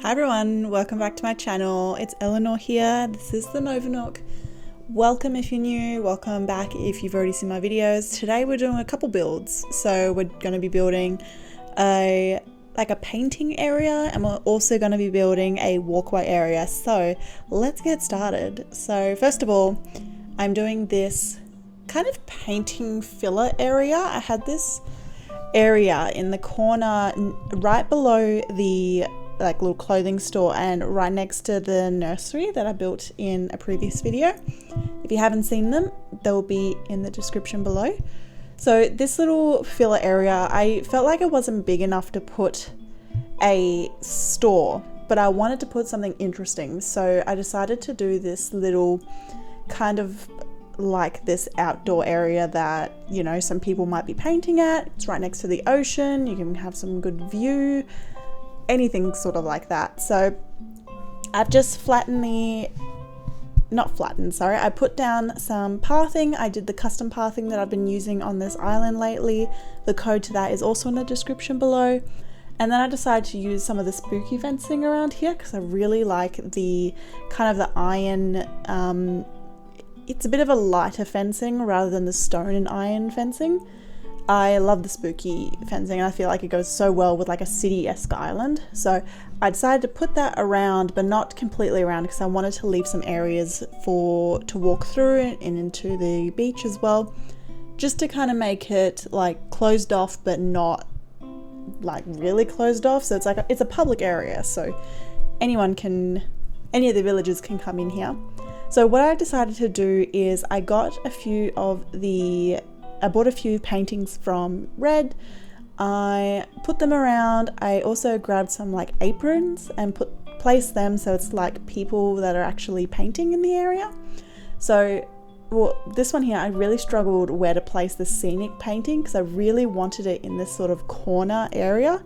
Hi everyone, welcome back to my channel. It's Eleanor here. This is the Nova Nook. Welcome if you're new, welcome back if you've already seen my videos. Today we're doing a couple builds. So we're going to be building a painting area, and we're also going to be building a walkway area. So let's get started. So first of all, I'm doing this kind of painting filler area. I had this area in the corner right below the little clothing store and right next to the nursery that I built in a previous video. If you haven't seen them, they'll be in the description below. So this little filler area, I felt like it wasn't big enough to put a store, but I wanted to put something interesting. So I decided to do this little kind of like this outdoor area that, you know, some people might be painting at. It's right next to the ocean. You can have some good view. Anything sort of like that. So I've just I put down some pathing. I did the custom pathing that I've been using on this island lately. The code to that is also in the description below. And then I decided to use some of the spooky fencing around here because I really like the kind of the iron, it's a bit of a lighter fencing rather than the stone and iron fencing. I love the spooky fencing and I feel like it goes so well with like a city-esque island. So I decided to put that around, but not completely around, because I wanted to leave some areas to walk through and into the beach as well, just to kind of make it like closed off, but not like really closed off. So it's a public area, so any of the villagers can come in here. So what I decided to do is I bought a few paintings from Red. I put them around. I also grabbed some like aprons and placed them so it's like people that are actually painting in the area. So this one here, I really struggled where to place the scenic painting because I really wanted it in this sort of corner area,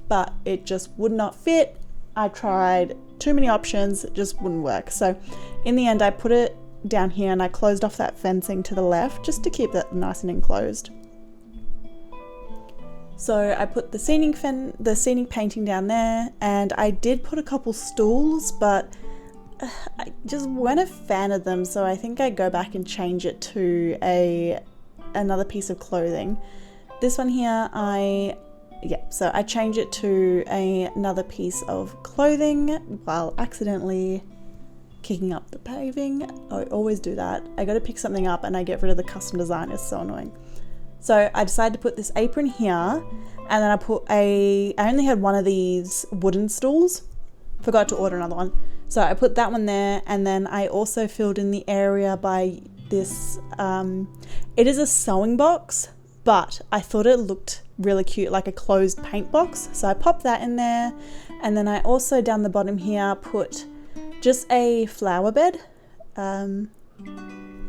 but it just would not fit. I tried too many options, it just wouldn't work. So in the end, I put it down here and I closed off that fencing to the left just to keep that nice and enclosed. So I put the scenic painting down there, and I did put a couple stools, but I just weren't a fan of them, so I think I go back and change it to another piece of clothing. This one here, so I change it to another piece of clothing while accidentally kicking up the paving. I always do that. I got to pick something up and I get rid of the custom design. It's so annoying. So I decided to put this apron here, and then I only had one of these wooden stools. Forgot to order another one. So I put that one there, and then I also filled in the area by this, it is a sewing box, but I thought it looked really cute, like a closed paint box. So I popped that in there, and then I also down the bottom here put just a flower bed.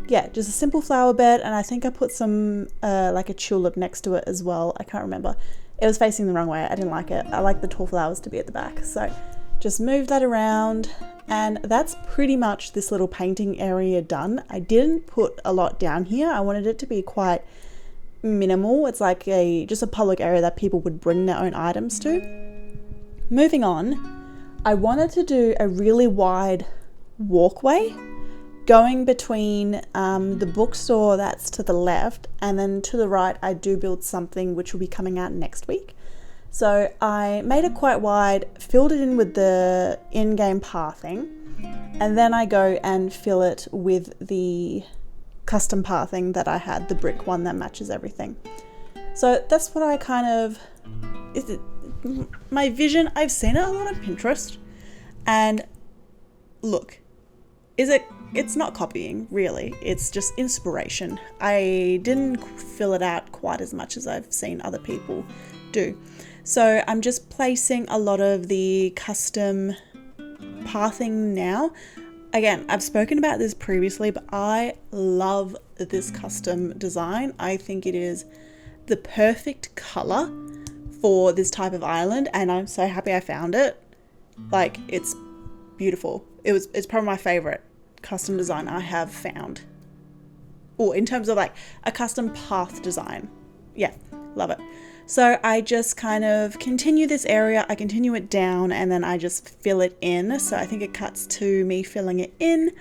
Just a simple flower bed, and I think I put some like a tulip next to it as well. I can't remember. It was facing the wrong way. I didn't like it. I like the tall flowers to be at the back. So just move that around, and that's pretty much this little painting area done. I didn't put a lot down here. I wanted it to be quite minimal. It's like just a public area that people would bring their own items to. Moving on, I wanted to do a really wide walkway going between the bookstore that's to the left, and then to the right I do build something which will be coming out next week. So I made it quite wide, filled it in with the in-game pathing, and then I go and fill it with the custom pathing that I had, the brick one that matches everything. So that's what I my vision. I've seen it a lot on Pinterest, and look, it's not copying really, it's just inspiration. I didn't fill it out quite as much as I've seen other people do. So I'm just placing a lot of the custom pathing now. Again, I've spoken about this previously, but I love this custom design. I think it is the perfect color for this type of island, and I'm so happy I found it. Like, it's beautiful. It's probably my favorite custom design I have found. Or in terms of like a custom path design. Yeah, love it. So I just kind of continue this area, I continue it down, and then I just fill it in. So I think it cuts to me filling it in.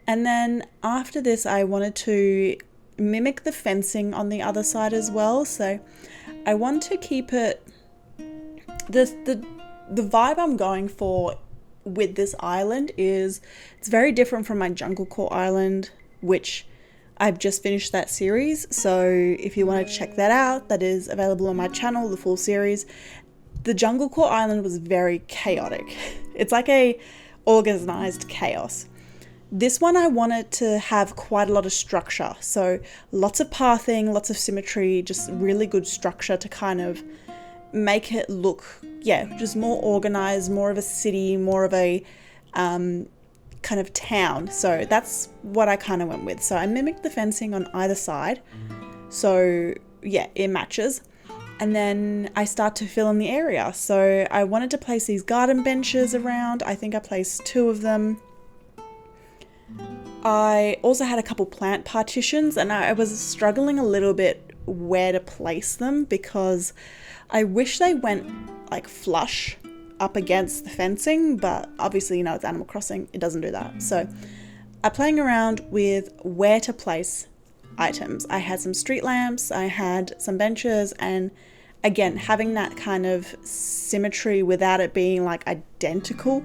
And then after this, I wanted to mimic the fencing on the other side as well. So I want to keep it, the vibe I'm going for with this island is, it's very different from my Jungle Core island, which I've just finished that series. So if you want to check that out, that is available on my channel, the full series. The Jungle Core island was very chaotic. It's like a organized chaos. This one I wanted to have quite a lot of structure. So lots of pathing, lots of symmetry, just really good structure to kind of make it look, yeah, just more organized, more of a city, more of a kind of town. So that's what I kind of went with. So I mimicked the fencing on either side. So yeah, it matches. And then I start to fill in the area. So I wanted to place these garden benches around. I think I placed 2 of them. I also had a couple plant partitions, and I was struggling a little bit where to place them because I wish they went like flush up against the fencing, but obviously, you know, it's Animal Crossing, it doesn't do that. So I'm playing around with where to place items. I had some street lamps, I had some benches, and again, having that kind of symmetry without it being like identical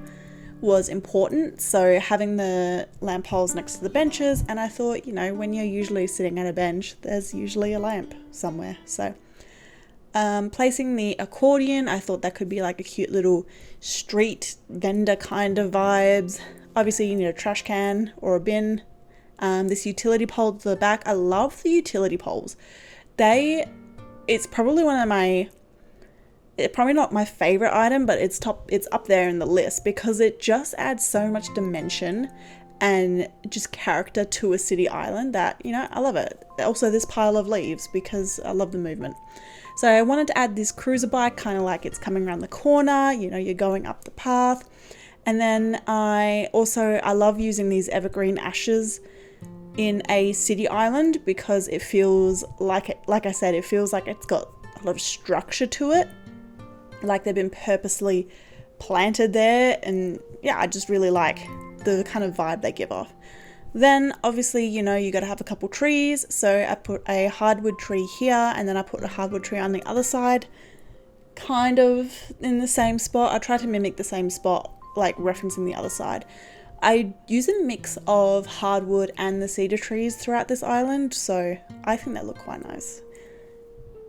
was important. So having the lamp poles next to the benches, and I thought, you know, when you're usually sitting at a bench, there's usually a lamp somewhere. So placing the accordion, I thought that could be like a cute little street vendor kind of vibes. Obviously you need a trash can or a bin. This utility pole to the back, I love the utility poles. It's probably one of my, probably not my favorite item, but it's up there in the list because it just adds so much dimension and just character to a city island that, you know, I love it. Also this pile of leaves because I love the movement. So I wanted to add this cruiser bike, kind of like it's coming around the corner, you know, you're going up the path. And then I love using these evergreen ashes in a city island because it feels like I said, it feels like it's got a lot of structure to it. Like they've been purposely planted there, and yeah, I just really like the kind of vibe they give off. Then obviously, you know, you got to have a couple trees. So I put a hardwood tree here, and then I put a hardwood tree on the other side, kind of in the same spot. I try to mimic the same spot, like referencing the other side. I use a mix of hardwood and the cedar trees throughout this island, so I think they look quite nice.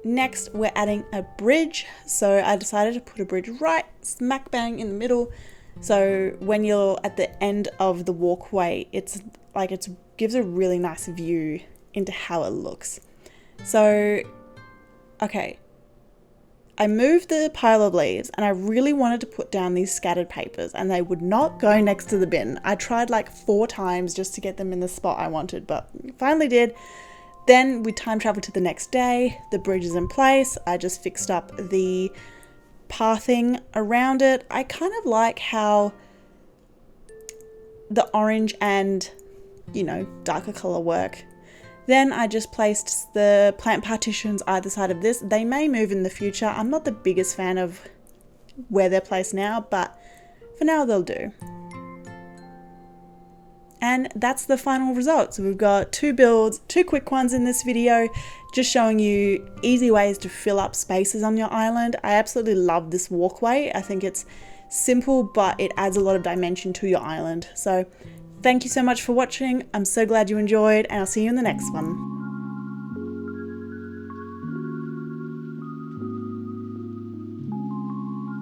Next, we're adding a bridge. So I decided to put a bridge right smack bang in the middle. So when you're at the end of the walkway, it gives a really nice view into how it looks. So, okay, I moved the pile of leaves and I really wanted to put down these scattered papers and they would not go next to the bin. I tried like 4 times just to get them in the spot I wanted, but finally did. Then we time traveled to the next day. The bridge is in place. I just fixed up the pathing around it. I kind of like how the orange and, you know, darker color work. Then I just placed the plant partitions either side of this. They may move in the future. I'm not the biggest fan of where they're placed now, but for now they'll do. And that's the final result. So we've got 2 builds, 2 quick ones in this video, just showing you easy ways to fill up spaces on your island. I absolutely love this walkway. I think it's simple, but it adds a lot of dimension to your island. So thank you so much for watching. I'm so glad you enjoyed, and I'll see you in the next one.